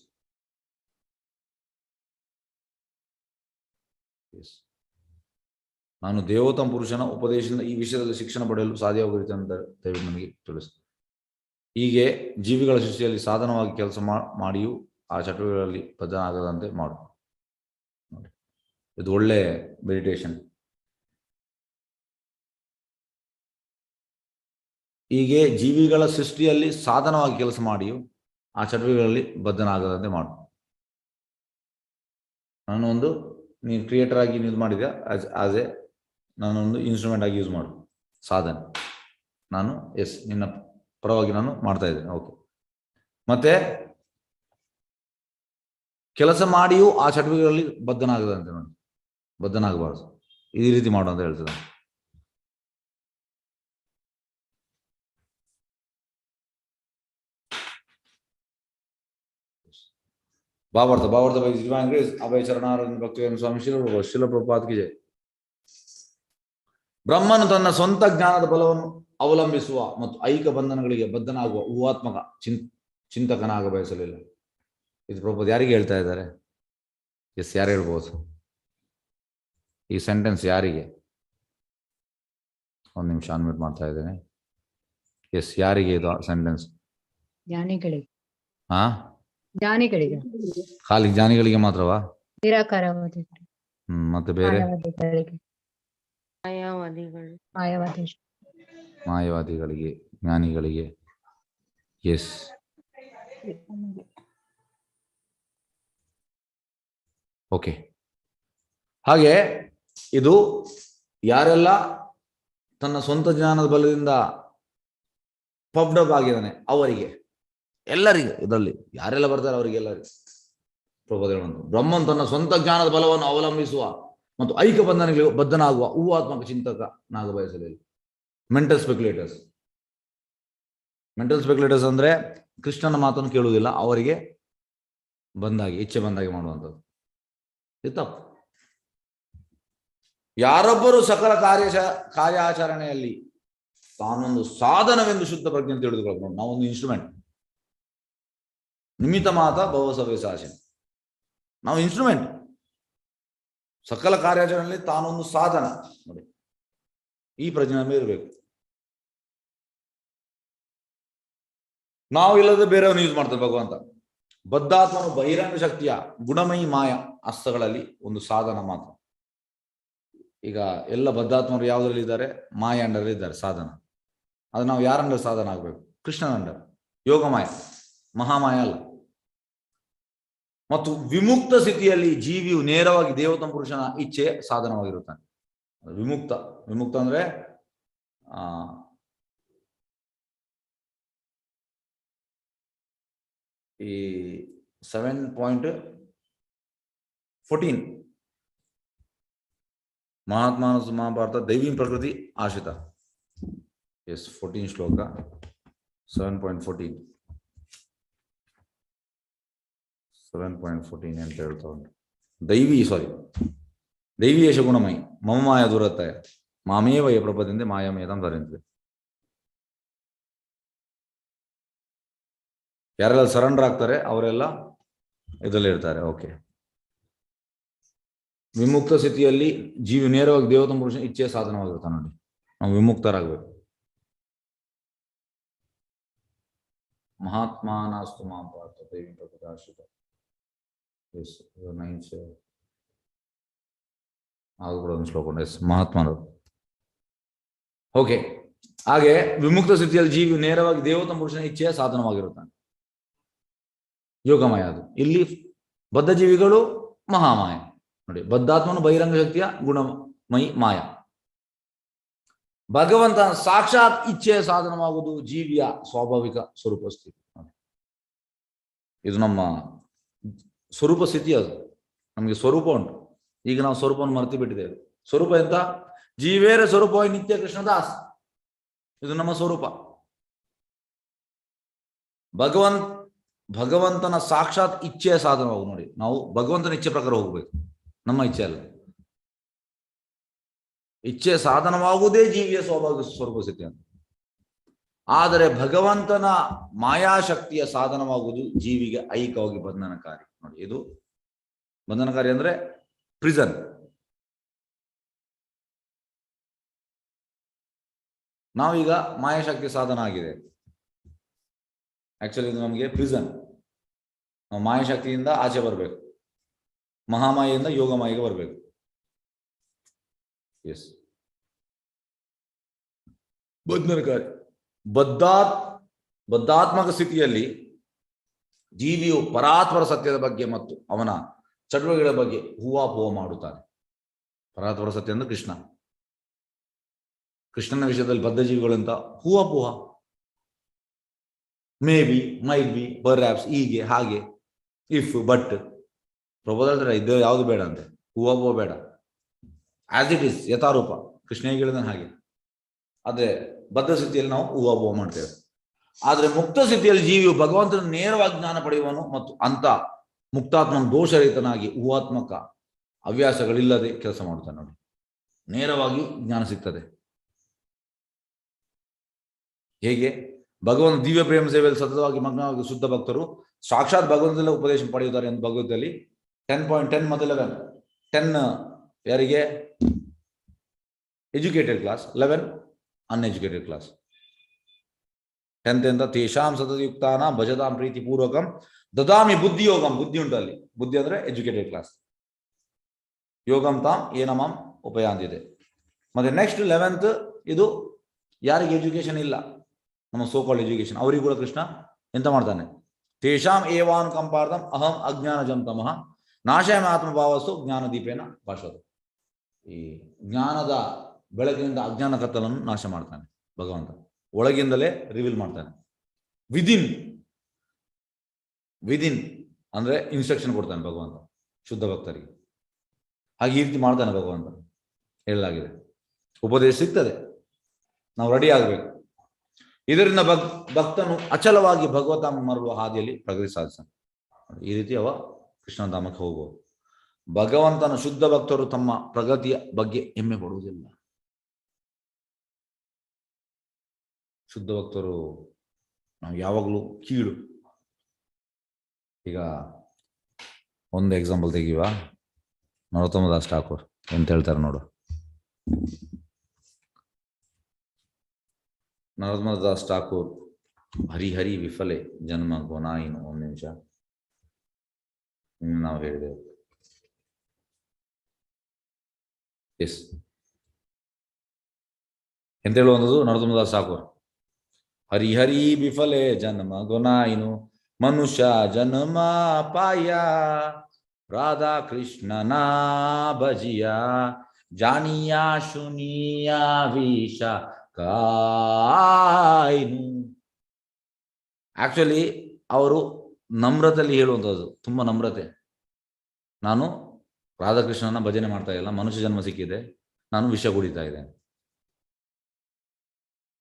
ನಾನು ದೇವತಾ ಪುರುಷನ ಉಪದೇಶದಿಂದ ಈ ವಿಷಯದಲ್ಲಿ ಶಿಕ್ಷಣ ಪಡೆಯಲು ಸಾಧ್ಯವಾಗುವ ರೀತಿಯನ್ನು ದಯವಿಟ್ಟು ನನಗೆ ತಿಳಿಸು. ಹೀಗೆ ಜೀವಿಗಳ ಸೃಷ್ಟಿಯಲ್ಲಿ ಸಾಧನವಾಗಿ ಕೆಲಸ ಮಾಡಿಯೂ ಆ ಚಟುವಟಿಕೆಗಳಲ್ಲಿ ಬದ್ಧನಾಗದಂತೆ ಮಾಡು. ಇದು ಒಳ್ಳೆ ಮೆಡಿಟೇಷನ್. ಹೀಗೆ ಜೀವಿಗಳ ಸೃಷ್ಟಿಯಲ್ಲಿ ಸಾಧನವಾಗಿ ಕೆಲಸ ಮಾಡಿಯೂ ಆ ಚಟುವಟಿಕೆಗಳಲ್ಲಿ ಬದ್ಧನಾಗದಂತೆ ಮಾಡು. ನೀನು ಕ್ರಿಯೇಟರ್ ಆಗಿ ಯೂಸ್ ಮಾಡಿದ್ಯಾ, ಆಸ್ ಎ ನಾನೊಂದು ಇನ್ಸ್ಟ್ರೂಮೆಂಟ್ ಆಗಿ ಯೂಸ್ ಮಾಡು. ಸಾಧನೆ ನಾನು ನಿನ್ನ ಪರವಾಗಿ ನಾನು ಮಾಡ್ತಾ ಇದ್ದೇನೆ. ಓಕೆ. ಮತ್ತೆ ಕೆಲಸ ಮಾಡಿಯೂ ಆ ಚಟುವಟಿಕೆಗಳಲ್ಲಿ ಬದ್ಧನಾಗದಂತೆ ನಾನು ಬದ್ಧನಾಗಬಾರ್ದು. ಈ ರೀತಿ ಮಾಡು ಅಂತ ಹೇಳ್ತದೆ. ಭಾವಾರ್ಥ ಬಗ್ಗೆ ಡಿವೈನ್ ಗ್ರೇಸ್ ಅಭಯ ಚರಣಾರವಿಂದ ಭಕ್ತಿವೇದಾಂತ ಸ್ವಾಮಿ ಶಿಲ ಪ್ರಭುಪಾದ ಕಿ ಜೈ. ಬ್ರಹ್ಮನು ತನ್ನ ಸ್ವಂತ ಜ್ಞಾನದ ಬಲವನ್ನು ಅವಲಂಬಿಸುವ ಮತ್ತು ಐಕ ಬಂಧನಗಳಿಗೆ ಬದ್ಧನಾಗುವ ಊಹಾತ್ಮಕ ಚಿಂತಕನಾಗ ಬಯಸಲಿಲ್ಲ. ಇದು ಪ್ರಭುಪಾದ ಯಾರಿಗೆ ಹೇಳ್ತಾ ಇದ್ದಾರೆ? ಯಾರು ಹೇಳ್ಬೋದು ಈ ಸೆಂಟೆನ್ಸ್? ಯಾರಿಗೆ? ಒಂದು ನಿಮಿಷ ಅನ್ಮ್ಯೂಟ್ ಮಾಡ್ತಾ ಇದ್ದೇನೆ. ಯಾರಿಗೆ ಇದು ಸೆಂಟೆನ್ಸ್? ಜ್ಞಾನಿಗಳಿಗೆ. ಜ್ಞಾನಿಗಳಿಗೆ. ಖಾಲಿ ಜ್ಞಾನಿಗಳಿಗೆ ಮಾತ್ರವಾ? ನಿರಾಕಾರವಾದಿ. ಮತ್ತೆ ಬೇರೆ? ಮಾಯಾವಾದಿಗಳಿಗೆ, ಜ್ಞಾನಿಗಳಿಗೆ. ಓಕೆ. ಹಾಗೆ ಇದು ಯಾರೆಲ್ಲ ತನ್ನ ಸ್ವಂತ ಜ್ಞಾನದ ಬಲದಿಂದ ಪಬ್ಡ್ ಅಪ್ ಆಗಿದ್ದಾನೆ ಅವರಿಗೆ, ಎಲ್ಲರಿಗೆ, ಇದರಲ್ಲಿ ಯಾರೆಲ್ಲ ಬರ್ತಾರೆ ಅವರಿಗೆಲ್ಲರಿಗೆ ಪ್ರಬೋಧನೆ ಉಂಟು. ಬ್ರಹ್ಮನ್ ತನ್ನ ಸ್ವಂತ ಜ್ಞಾನದ ಬಲವನ್ನು ಅವಲಂಬಿಸುವ ಮತ್ತು ಐಕ್ಯ ಬಂಧನಗಳಿಗೆ ಬದ್ಧನಾಗುವ ಊಹಾತ್ಮಕ ಚಿಂತಕನಾಗ ಬಯಸಲಿಲ್ಲ. ಮೆಂಟಲ್ ಸ್ಪೆಕ್ಯುಲೇಟರ್ಸ್. ಮೆಂಟಲ್ ಸ್ಪೆಕ್ಯುಲೇಟರ್ಸ್ ಅಂದ್ರೆ ಕೃಷ್ಣನ ಮಾತನ್ನು ಕೇಳುವುದಿಲ್ಲ, ಅವರಿಗೆ ಬಂದಾಗಿ ಇಚ್ಛೆ ಬಂದಾಗಿ ಮಾಡುವಂಥದ್ದು. ಇದು ತಪ್ಪು. ಯಾರೊಬ್ಬರು ಸಕಲ ಕಾರ್ಯಾಚರಣೆಯಲ್ಲಿ ತಾನೊಂದು ಸಾಧನವೆಂದು ಶುದ್ಧ ಪ್ರಜ್ಞೆ ಅಂತ ತಿಳಿದುಕೊಳ್ಳಬಹುದು. ನಾವೊಂದು ಇನ್ಸ್ಟ್ರೂಮೆಂಟ್. ನಿಮಿತ್ತ ಮಾತ ಭವಸವೇ ಸಾಶೆ. ನಾವು ಇನ್ಸ್ಟ್ರೂಮೆಂಟ್. ಸಕಲ ಕಾರ್ಯಾಚರಣೆಯಲ್ಲಿ ತಾನೊಂದು ಸಾಧನ. ನೋಡಿ, ಈ ಪ್ರಜ್ಞೆ ನಮಗೆ ಇರಬೇಕು. ನಾವು ಇಲ್ಲದೆ ಬೇರೆಯವ್ರನ್ನ ಯೂಸ್ ಮಾಡ್ತಾರೆ ಭಗವಂತ. ಬದ್ಧಾತ್ಮನು ಬಹಿರಂಗ ಶಕ್ತಿಯ ಗುಣಮಯಿ ಮಾಯ ಹಸ್ತಗಳಲ್ಲಿ ಒಂದು ಸಾಧನ ಮಾತ್ರ. ಈಗ ಎಲ್ಲ ಬದ್ಧಾತ್ಮರು ಯಾವುದರಲ್ಲಿ ಇದ್ದಾರೆ? ಮಾಯ ಅಂಡರಲ್ಲಿ ಇದ್ದಾರೆ, ಸಾಧನ. ಅದು ನಾವು ಯಾರಂಡರ್ ಸಾಧನ ಆಗಬೇಕು? ಕೃಷ್ಣನ ಅಂಡರ್. ಯೋಗಮಾಯ, ಮಹಾಮಾಯ ಅಲ್ಲ. ಮತ್ತು ವಿಮುಕ್ತ ಸ್ಥಿತಿಯಲ್ಲಿ ಜೀವಿಯು ನೇರವಾಗಿ ದೇವತಾ ಪುರುಷನ ಇಚ್ಛೆ ಸಾಧನವಾಗಿರುತ್ತಾನೆ. ವಿಮುಕ್ತ. ವಿಮುಕ್ತ ಅಂದ್ರೆ ಈ 7.14 ಮಹಾತ್ಮಾನಸ ಮಹಾಭಾರತ ದೈವೀ ಪ್ರಕೃತಿ ಆಶ್ರಿತ. ಎಸ್, 14 ಶ್ಲೋಕ 7.14 ಅಂತ ಹೇಳ್ತಾ ಉಂಟು. ದೈವೀಯಶ ಗುಣಮಯಿ ಮಮ ಮಾಯ ದುರತ್ತಾಯ ಮಾಮೇವಯ ಪ್ರಪದಿಂದ ಮಾಯಾಮೇದಂ ಧರಿಂತಿದೆ. ಯಾರೆಲ್ಲ ಸರೆಂಡರ್ ಆಗ್ತಾರೆ ಅವರೆಲ್ಲ ಇದರಲ್ಲಿ ಇರ್ತಾರೆ. ಓಕೆ. ವಿಮುಕ್ತ ಸ್ಥಿತಿಯಲ್ಲಿ ಜೀವಿ ನೇರವಾಗಿ ದೇವತಾ ಪುರುಷನ ಇಚ್ಛೆಯ ಸಾಧನವಾಗಿರ್ತಾನೆ. ನೋಡಿ, ನಾವು ವಿಮುಕ್ತರಾಗಬೇಕು. ಮಹಾತ್ಮಾನಾಸ್ತು ಮಹಾಭಾರತ ದೈವೀ ಪ್ರಕೃತಿ ಆಶ್ರಿತ. ಅದು ಕೂಡ ಒಂದು ಶ್ಲೋಕ. ಎಸ್, ಮಹಾತ್ಮನದು. ಓಕೆ. ಹಾಗೆ ವಿಮುಕ್ತ ಸ್ಥಿತಿಯಲ್ಲಿ ಜೀವಿ ನೇರವಾಗಿ ದೇವತಾ ಪುರುಷನ ಇಚ್ಛೆಯ ಸಾಧನವಾಗಿರುತ್ತಾನೆ. ಯೋಗಮಾಯ ಅದು. ಇಲ್ಲಿ ಬದ್ಧ ಜೀವಿಗಳು ಮಹಾಮಾಯ. ನೋಡಿ, ಬದ್ಧಾತ್ಮನು ಬಹಿರಂಗ ಶಕ್ತಿಯ ಗುಣಮಯಿ ಮಾಯ. ಭಗವಂತನ ಸಾಕ್ಷಾತ್ ಇಚ್ಛೆಯ ಸಾಧನವಾಗುವುದು ಜೀವಿಯ ಸ್ವಾಭಾವಿಕ ಸ್ವರೂಪ ಸ್ಥಿತಿ. ಇದು ನಮ್ಮ ಸ್ವರೂಪ ಸ್ಥಿತಿ. ಅದು ನಮಗೆ ಸ್ವರೂಪ ಉಂಟು. ಈಗ ನಾವು ಸ್ವರೂಪವನ್ನು ಮರೆತು ಬಿಟ್ಟಿದ್ದೇವೆ. ಸ್ವರೂಪ ಎಂತ? ಜೀವೇರ ಸ್ವರೂಪವಾಗಿ ನಿತ್ಯ ಕೃಷ್ಣದಾಸ್. ಇದು ನಮ್ಮ ಸ್ವರೂಪ. ಭಗವಂತನ ಸಾಕ್ಷಾತ್ ಇಚ್ಛೆಯ ಸಾಧನವಾಗುವುದು. ನೋಡಿ, ನಾವು ಭಗವಂತನ ಇಚ್ಛೆ ಪ್ರಕಾರ ಹೋಗ್ಬೇಕು, ನಮ್ಮ ಇಚ್ಛೆ ಅಲ್ಲ. ಇಚ್ಛೆ ಸಾಧನವಾಗುವುದೇ ಜೀವಿಯ ಸ್ವಾಭಾವಿಕ ಸ್ವರೂಪ ಸ್ಥಿತಿ ಅಂತ. ಆದರೆ ಭಗವಂತನ ಮಾಯಾಶಕ್ತಿಯ ಸಾಧನವಾಗುವುದು ಜೀವಿಗೆ ಐಕ್ಯವಾಗಿ ಬಂಧನಕಾರಿ. ನೋಡಿ, ಇದು ಬಂಧನಕಾರಿ ಅಂದ್ರೆ ಪ್ರಿಸನ್. ನಾವೀಗ ಮಾಯಾಶಕ್ತಿ ಸಾಧನ ಆಗಿದೆ. ಆಕ್ಚುಲಿ ಇದು ನಮಗೆ ಪ್ರಿಸನ್. ನಾವು ಮಾಯಾಶಕ್ತಿಯಿಂದ ಆಚೆ ಬರಬೇಕು, ಮಹಾಮಾಯೆಯಿಂದ ಯೋಗಮಾಯಿಗೆ ಬರಬೇಕು. ಎಸ್, ಬಂಧನಕಾರಿ. ಬದ್ಧಾತ್ಮಕ ಸ್ಥಿತಿಯಲ್ಲಿ ಜೀವಿಯು ಪರಾತ್ಪರ ಸತ್ಯದ ಬಗ್ಗೆ ಮತ್ತು ಅವನ ಚಟುವಟಿಕೆಗಳ ಬಗ್ಗೆ ಹೂವಾಪೂವ ಮಾಡುತ್ತಾನೆ. ಪರಾತ್ಪರ ಸತ್ಯ ಅಂದ್ರೆ ಕೃಷ್ಣ. ಕೃಷ್ಣನ ವಿಷಯದಲ್ಲಿ ಬದ್ಧ ಜೀವಿಗಳಂತ ಹೂವಾಪೂವ, may be, might be, perhaps, ಹೀಗೆ ಹಾಗೆ, ಇಫ್, ಬಟ್. ಪ್ರಬೋಧ ಇದು ಯಾವುದು ಬೇಡ ಅಂತೆ, ಹೂವಾಪೂವ ಬೇಡ. ಆಸ್ ಇಟ್ ಈಸ್, ಯಥಾರೂಪ ಕೃಷ್ಣ ಹೇಗೆ ಹೇಳಿದ ಹಾಗೆ. ಆದ್ರೆ ಬದ್ಧ ಸ್ಥಿತಿಯಲ್ಲಿ ನಾವು ಹೂವಾಪೂವ ಮಾಡ್ತೇವೆ. ಆದ್ರೆ ಮುಕ್ತ ಸ್ಥಿತಿಯಲ್ಲಿ ಜೀವಿಯು ಭಗವಂತನ ನೇರವಾಗಿ ಜ್ಞಾನ ಪಡೆಯುವನು ಮತ್ತು ಅಂತ ಮುಕ್ತಾತ್ಮನ ದೋಷರಹಿತನಾಗಿ ಊಹಾತ್ಮಕ ಹವ್ಯಾಸಗಳಿಲ್ಲದೆ ಕೆಲಸ ಮಾಡ್ತಾನೆ. ನೋಡಿ, ನೇರವಾಗಿ ಜ್ಞಾನ ಸಿಗ್ತದೆ. ಹೇಗೆ? ಭಗವಂತ ದಿವ್ಯ ಪ್ರೇಮ ಸೇವೆಯಲ್ಲಿ ಸತತವಾಗಿ ಮಗ್ನವಾಗಿ ಶುದ್ಧ ಭಕ್ತರು ಸಾಕ್ಷಾತ್ ಭಗವಂತನ ಉಪದೇಶ ಪಡೆಯುತ್ತಾರೆ ಎಂದು ಭಗವದ್ಗೀತೆಯಲ್ಲಿ 10.10 ಮತ್ತು 11. 10 ಯಾರಿಗೆ? Educated class. 11 uneducated class. 10th ಅಂತ ತೇಷಾಂ ಸತತಯುಕ್ತಾನ ಭಜತಾಂ ಪ್ರೀತಿ ಪೂರ್ವಕಂ ದದಾಮಿ ಬುದ್ಧಿ ಯೋಗಂ. ಬುದ್ಧಿ ಉಂಟು ಅಲ್ಲಿ. ಬುದ್ಧಿ ಅಂದ್ರೆ ಎಜುಕೇಟೆಡ್ ಕ್ಲಾಸ್. ಯೋಗಂ ತಾಂ ಏನಮಾಂ ಉಪಯಾಂತಿದೆ. ಮತ್ತೆ ನೆಕ್ಸ್ಟ್ 11th ಇದು ಯಾರಿಗೆ ಎಜುಕೇಶನ್ ಇಲ್ಲ, ನಮ್ಮ ಸೋಕಾಲ್ಡ್ ಎಜುಕೇಶನ್, ಅವರಿಗೂ ಕೂಡ ಕೃಷ್ಣ ಎಂತ ಮಾಡ್ತಾನೆ? ತೇಷಾಂ ಏವಾನ್ ಕಂಪಾರ್ಥಂ ಅಹಂ ಅಜ್ಞಾನಜಂ ತಮಃ ನಾಶಯ ಆತ್ಮಭಾವಸ್ತು ಜ್ಞಾನದೀಪೇನ ಭಾಷದು. ಈ ಜ್ಞಾನದ ಬೆಳಕಿನಿಂದ ಅಜ್ಞಾನ ಕತ್ತಲನ್ನು ನಾಶ ಮಾಡ್ತಾನೆ ಭಗವಂತ. ಒಳಗಿಂದಲೇ ರಿವೀಲ್ ಮಾಡ್ತಾನೆ. ವಿದಿನ್ ಅಂದ್ರೆ ಇನ್ಸ್ಟ್ರಕ್ಷನ್ ಕೊಡ್ತಾನೆ ಭಗವಂತ ಶುದ್ಧ ಭಕ್ತರಿಗೆ. ಹಾಗೆ ಈ ರೀತಿ ಮಾಡ್ತಾನೆ ಭಗವಂತ, ಹೇಳಲಾಗಿದೆ. ಉಪದೇಶ ಸಿಗ್ತದೆ, ನಾವು ರೆಡಿ ಆಗಬೇಕು. ಇದರಿಂದ ಭಕ್ತನು ಅಚಲವಾಗಿ ಭಗವತಾಮ ಮರಳುವ ಹಾದಿಯಲ್ಲಿ ಪ್ರಗತಿ ಸಾಧಿಸ್ತಾನೆ. ಈ ರೀತಿ ಅವ ಕೃಷ್ಣಧಾಮಕ್ಕೆ ಹೋಗುವ. ಭಗವಂತನ ಶುದ್ಧ ಭಕ್ತರು ತಮ್ಮ ಪ್ರಗತಿಯ ಬಗ್ಗೆ ಹೆಮ್ಮೆ ಪಡುವುದಿಲ್ಲ. ಶುದ್ಧ ಭಕ್ತರು ನಾವು ಯಾವಾಗಲೂ ಕೀಳು. ಈಗ ಒಂದು ಎಕ್ಸಾಂಪಲ್ ತೆಗಿಯುವ. ನರೋತ್ತಮದಾಸ್ ಠಾಕೂರ್ ಎಂತ ಹೇಳ್ತಾರೆ ನೋಡು. ನರೋತ್ತಮದಾಸ್ ಠಾಕೂರ್ ಹರಿಹರಿ ವಿಫಲೆ ಜನ್ಮ ಗೊನಾಯಿನು. ಒಂದು ನಿಮಿಷ, ನಾವು ಹೇಳಿದೆವು. ಎಸ್ ಎಂತ ಹೇಳುವಂಥದ್ದು ನರೋತ್ತಮದಾಸ್ ಠಾಕೂರ್. ಹರಿಹರಿ ವಿಫಲೆ ಜನ್ಮ ಗೊನಾಯಿನು, ಮನುಷ್ಯ ಜನ್ಮ ಪಾಯ, ರಾಧಾ ಕೃಷ್ಣನ ಭಜಿಯ, ಜಾನಿಯಾ ಶುನಿಯಾ ವಿಷ ಕಾಯ್ನು. ಆಕ್ಚುಲಿ ಅವರು ನಮ್ರತೆಯಲ್ಲಿ ಹೇಳುವಂಥದ್ದು, ತುಂಬಾ ನಮ್ರತೆ. ನಾನು ರಾಧಾಕೃಷ್ಣನ ಭಜನೆ ಮಾಡ್ತಾ ಇಲ್ಲ, ಮನುಷ್ಯ ಜನ್ಮ ಸಿಕ್ಕಿದೆ, ನಾನು ವಿಷ ಕುಡಿತಾ ಇದ್ದೇನೆ,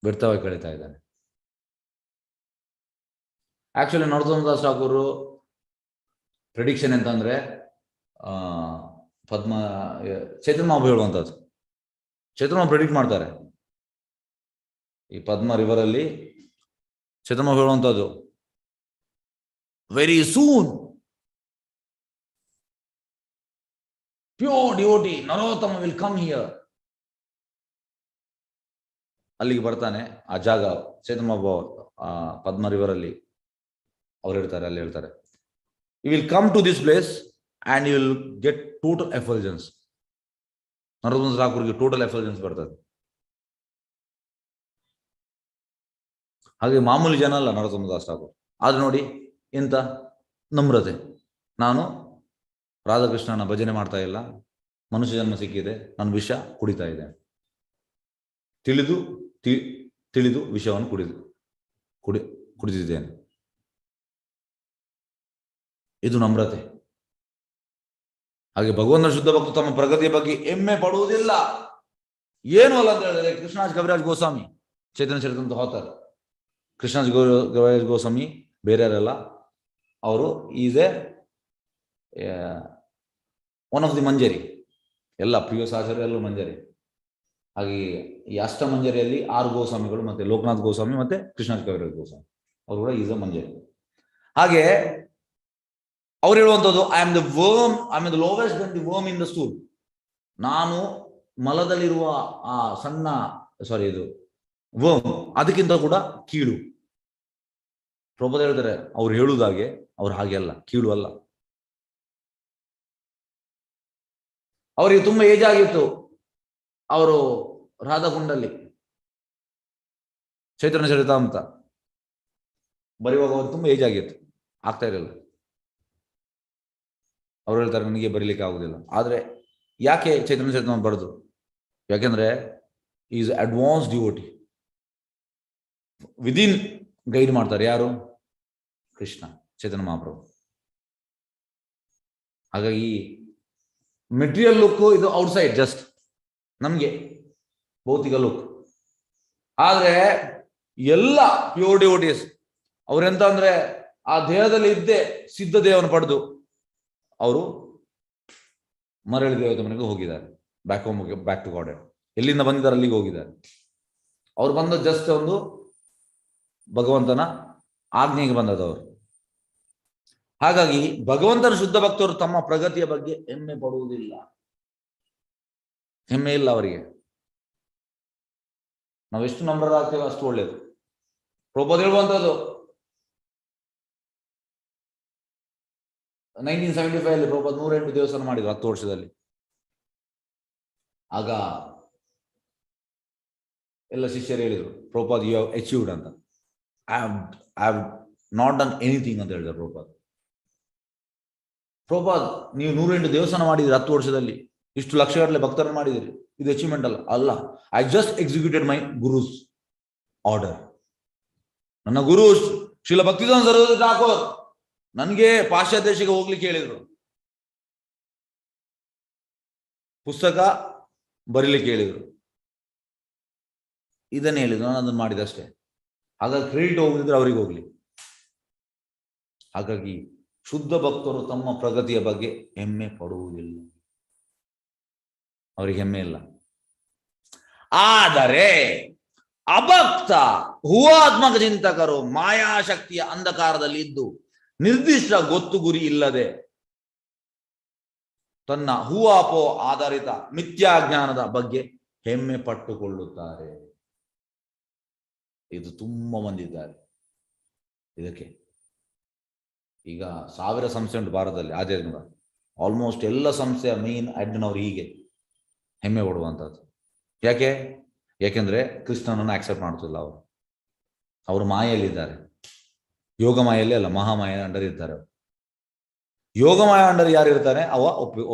ವ್ಯರ್ಥವಾಗಿ ಕಳೀತಾ ಇದ್ದೇನೆ. ಆಕ್ಚುಲಿ ನರೋತ್ತಮದಾಸ್ ಠಾಕೂರ್ ಪ್ರಿಡಿಕ್ಷನ್ ಎಂತಂದ್ರೆ ಚೈತನ್ಯ ಮಹಾಪ್ರಭು ಹೇಳುವಂಥದ್ದು. ಚೈತನ್ಯ ಮಹಾಪ್ರಭು ಪ್ರಿಡಿಕ್ಟ್ ಮಾಡ್ತಾರೆ. ಈ ಪದ್ಮ ರಿವರ್ ಅಲ್ಲಿ ಚೈತನ್ಯ ಮಹಾಪ್ರಭು ಹೇಳುವಂಥದ್ದು, very soon pure devotee ನರೋತ್ತಮ will come here. ಅಲ್ಲಿಗೆ ಬರ್ತಾನೆ. ಆ ಜಾಗ ಚೈತನ್ಯ ಮಹಾಪ್ರಭು ಪದ್ಮ ರಿವರ್ ಅಲ್ಲಿ ಅವ್ರು ಹೇಳ್ತಾರೆ, ಅಲ್ಲಿ ಹೇಳ್ತಾರೆ, you will come to this place and you will get total effulgence. Narottamdas ಠಾಕೂರ್ಗೆ ಟೋಟಲ್ ಎಫಲ್ಜೆನ್ಸ್ ಬರ್ತದೆ. ಹಾಗೆ ಮಾಮೂಲಿ ಜನ ಅಲ್ಲ ನರೋತ್ತಮದಾಸ್ ಠಾಕೂರ್. ಆದ್ರೆ ನೋಡಿ ಎಂತ ನಮ್ರತೆ. ನಾನು ರಾಧಾಕೃಷ್ಣನ ಭಜನೆ ಮಾಡ್ತಾ ಇಲ್ಲ, ಮನುಷ್ಯ ಜನ್ಮ ಸಿಕ್ಕಿದೆ, ನಾನು ವಿಷ ಕುಡಿತಾ ಇದ್ದೇನೆ, ತಿಳಿದು ವಿಷವನ್ನು ಕುಡಿದಿದ್ದೇನೆ. ಇದು ನಮ್ರತೆ. ಹಾಗೆ ಭಗವಂತನ ಶುದ್ಧ ಭಕ್ತರು ತಮ್ಮ ಪ್ರಗತಿಯ ಬಗ್ಗೆ ಹೆಮ್ಮೆ ಪಡುವುದಿಲ್ಲ. ಏನು ಅಲ್ಲ ಅಂತ ಹೇಳಿದ್ರೆ, ಕೃಷ್ಣಾಜ್ ಕವಿರಾಜ್ ಗೋಸ್ವಾಮಿ ಚೈತನ್ಯ ಚರಿತಾಮೃತ ಆಥರ್ ಕೃಷ್ಣಾಜ್ ಕವಿರಾಜ್ ಗೋಸ್ವಾಮಿ ಬೇರೆ ಯಾರಲ್ಲ, ಅವರು ಈಸ್ ಒನ್ ಆಫ್ ದಿ ಮಂಜರಿ. ಎಲ್ಲ ಪ್ರಿಯ ಆಚಾರ್ಯ ಎಲ್ಲೂ ಮಂಜರಿ. ಹಾಗೆ ಈ ಅಷ್ಟ ಮಂಜರಿಯಲ್ಲಿ 6 ಗೋಸ್ವಾಮಿಗಳು, ಮತ್ತೆ ಲೋಕನಾಥ್ ಗೋಸ್ವಾಮಿ ಮತ್ತೆ ಕೃಷ್ಣಾಜ್ ಕವಿರಾಜ್ ಗೋಸ್ವಾಮಿ, ಅವರು ಕೂಡ ಈಸ್ ಅ ಮಂಜರಿ. ಹಾಗೆ ಅವ್ರು ಹೇಳುವಂಥದ್ದು, I am the lowest Dhan the worm in the stool. ನಾನು ಮಲದಲ್ಲಿರುವ ಆ ಸಣ್ಣ ಇದು ವರ್ಮ್, ಅದಕ್ಕಿಂತ ಕೂಡ ಕೀಳು. ಪ್ರಭುಪಾದ ಹೇಳ್ತಾರೆ, ಅವ್ರು ಹೇಳುವುದಾಗೆ ಅವ್ರು ಹಾಗೆ ಅಲ್ಲ, ಕೀಳು ಅಲ್ಲ. ಅವರಿಗೆ ತುಂಬಾ ಏಜ್ ಆಗಿತ್ತು. ಅವರು ರಾಧಾಕುಂಡಲ್ಲಿ ಚೈತನ್ಯ ಚರಿತಾಮೃತ ಬರೆಯುವಾಗ ಅವ್ರು ತುಂಬಾ ಏಜ್ ಆಗಿತ್ತು, ಆಗ್ತಾ ಇರಲಿಲ್ಲ. ಅವ್ರು ಹೇಳ್ತಾರೆ, ನನಗೆ ಬರೀಲಿಕ್ಕೆ ಆಗುದಿಲ್ಲ. ಆದ್ರೆ ಯಾಕೆ ಚೈತನ್ಯ ಚರಿತಾಮೃತ ಬರೆದ್ರು? ಯಾಕೆಂದ್ರೆ is advance devotee. Within guide ಮಾಡ್ತಾರೆ ಯಾರು? ಕೃಷ್ಣ ಚೈತನ್ಯ ಮಹಾಪ್ರಭು. ಹಾಗಾಗಿ ಮೆಟೀರಿಯಲ್ ಲುಕ್ ಇದು ಔಟ್ಸೈಡ್, ಜಸ್ಟ್ ನಮ್ಗೆ ಭೌತಿಕ ಲುಕ್. ಆದ್ರೆ ಎಲ್ಲ ಪ್ಯೂರ್ ಡಿವೋಟೀಸ್ ಅವ್ರೆಂತ ಅಂದ್ರೆ, ಆ ದೇಹದಲ್ಲಿ ಇದ್ದೇ ಸಿದ್ಧ ದೇಹವನ್ನು ಪಡೆದು ಅವರು ಮರಳಿ ದೇವತೆ ಮನೆಗೆ ಹೋಗಿದ್ದಾರೆ. Back to god. ಎಲ್ಲಿಂದ ಬಂದಿದ್ದಾರೆ ಅಲ್ಲಿಗೆ ಹೋಗಿದ್ದಾರೆ. ಅವ್ರು ಬಂದ ಜಸ್ಟ್ ಒಂದು ಭಗವಂತನ ಆಜ್ಞೆಗೆ ಬಂದದವರು. ಹಾಗಾಗಿ ಭಗವಂತನ ಶುದ್ಧ ಭಕ್ತರು ತಮ್ಮ ಪ್ರಗತಿಯ ಬಗ್ಗೆ ಹೆಮ್ಮೆ ಪಡುವುದಿಲ್ಲ. ಹೆಮ್ಮೆ ಇಲ್ಲ ಅವರಿಗೆ. ನಾವೆಷ್ಟು ನಮ್ರರಾಗ್ತೇವೆ ಅಷ್ಟು ಒಳ್ಳೇದು. ಪ್ರಭುಪಾದ ಹೇಳುವಂಥದ್ದು, 1975 ಅಲ್ಲಿ ಪ್ರಭುಪಾದ 108 ದೇವಸ್ಥಾನ ಮಾಡಿದ್ರು 10 ವರ್ಷದಲ್ಲಿ. ಆಗ ಎಲ್ಲ ಶಿಷ್ಯರು ಹೇಳಿದ್ರು, ಪ್ರಭುಪಾದ ಯು ಹ್ಯಾವ್ ಅಚೀವ್ಡ್ ಅಂತ. I have not done anything ಅಂತ ಹೇಳಿದ್ರು ಪ್ರಭುಪಾದ. ನೀವು 108 ದೇವಸ್ಥಾನ ಮಾಡಿದ್ರಿ 10 ವರ್ಷದಲ್ಲಿ, ಇಷ್ಟು ಲಕ್ಷಗಟ್ಟಲೆ ಭಕ್ತರನ್ನು ಮಾಡಿದಿರಿ, ಇದು ಅಚೀವ್ಮೆಂಟ್ ಅಲ್ಲ. I just executed my guru's order. ನನ್ನ ಗುರು ಶ್ರೀಲ ಭಕ್ತಿವೇದಾಂತ ಸರಸ್ವತಿ ಠಾಕೂರ್ ನನಗೆ ಪಾಶ್ಚಾತ್ಯ ದೇಶಕ್ಕೆ ಹೋಗ್ಲಿಕ್ಕೆ ಹೇಳಿದ್ರು, ಪುಸ್ತಕ ಬರೀಲಿಕ್ಕೆ ಹೇಳಿದ್ರು, ಇದನ್ನೇ ಹೇಳಿದ್ರು, ನಾನು ಅದನ್ನು ಮಾಡಿದಷ್ಟೇ. ಹಾಗಾಗಿ ಕ್ರೆಡಿಟ್ ಹೋಗಿದ್ರೆ ಅವರಿಗೆ ಹೋಗ್ಲಿ. ಹಾಗಾಗಿ ಶುದ್ಧ ಭಕ್ತರು ತಮ್ಮ ಪ್ರಗತಿಯ ಬಗ್ಗೆ ಹೆಮ್ಮೆ ಪಡುವುದಿಲ್ಲ, ಅವರಿಗೆ ಹೆಮ್ಮೆ ಇಲ್ಲ. ಆದರೆ ಅಭಕ್ತ ಹೂವಾತ್ಮಕ ಚಿಂತಕರು ಮಾಯಾಶಕ್ತಿಯ ಅಂಧಕಾರದಲ್ಲಿ ಇದ್ದು ನಿರ್ದಿಷ್ಟ ಗೊತ್ತು ಗುರಿ ಇಲ್ಲದೆ ತನ್ನ ಹೂವಾಪೋ ಆಧಾರಿತ ಮಿಥ್ಯಾಜ್ಞಾನದ ಬಗ್ಗೆ ಹೆಮ್ಮೆ ಪಟ್ಟುಕೊಳ್ಳುತ್ತಾರೆ. ಇದು ತುಂಬಾ ಮಂದಿ ಇದ್ದಾರೆ. ಇದಕ್ಕೆ ಈಗ 1000 ಸಂಸ್ಥೆ ಉಂಟು ಭಾರತದಲ್ಲಿ ಆಧ್ಯಾತ್ಮಿಕ. ಆಲ್ಮೋಸ್ಟ್ ಎಲ್ಲ ಸಂಸ್ಥೆಯ ಮೇನ್ ಅಡ್ಮಿನ್ ಅವರು ಹೀಗೆ ಹೆಮ್ಮೆ ಪಡುವಂಥದ್ದು. ಯಾಕೆಂದ್ರೆ ಕೃಷ್ಣನನ್ನು ಆಕ್ಸೆಪ್ಟ್ ಮಾಡ್ತಿಲ್ಲ ಅವರು. ಅವರು ಮಾಯೆಯಲ್ಲಿದ್ದಾರೆ, ಯೋಗ ಮಾಯಲ್ಲಿ ಅಲ್ಲ, ಮಹಾಮಾಯ ಅಂಡರ್ ಇರ್ತಾರೆ ಅವರು. ಯೋಗ ಮಾಯ ಅಂಡರ್ ಯಾರು ಇರ್ತಾನೆ ಅವ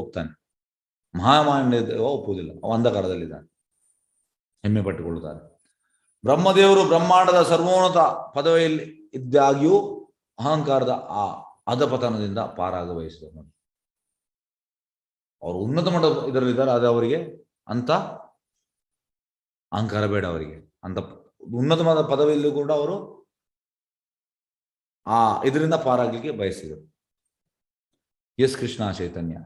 ಒಪ್ತಾನೆ, ಮಹಾಮಾಯ ಒಪ್ಪುವುದಿಲ್ಲ, ಅವ ಅಂಧಕಾರದಲ್ಲಿದ್ದಾನೆ, ಹೆಮ್ಮೆ ಪಟ್ಟುಕೊಳ್ಳುತ್ತಾರೆ. ಬ್ರಹ್ಮದೇವರು ಬ್ರಹ್ಮಾಂಡದ ಸರ್ವೋನ್ನತ ಪದವಿಯಲ್ಲಿ ಇದ್ದಾಗ್ಯೂ ಅಹಂಕಾರದ ಆ ಅಧಪತನದಿಂದ ಪಾರಾಗ ಬಯಸಿದರು. ಅವರು ಉನ್ನತ ಮಟ್ಟ ಇದರಲ್ಲಿದ್ದಾರೆ, ಅದು ಅವರಿಗೆ ಅಂತ ಅಹಂಕಾರ ಬೇಡ. ಅವರಿಗೆ ಅಂತ ಉನ್ನತವಾದ ಪದವಿಯಲ್ಲೂ ಕೂಡ ಅವರು ಆ ಇದರಿಂದ ಪಾರಾಗಲಿಕ್ಕೆ ಬಯಸಿದರು. ಎಸ್ ಕೃಷ್ಣ ಚೈತನ್ಯ.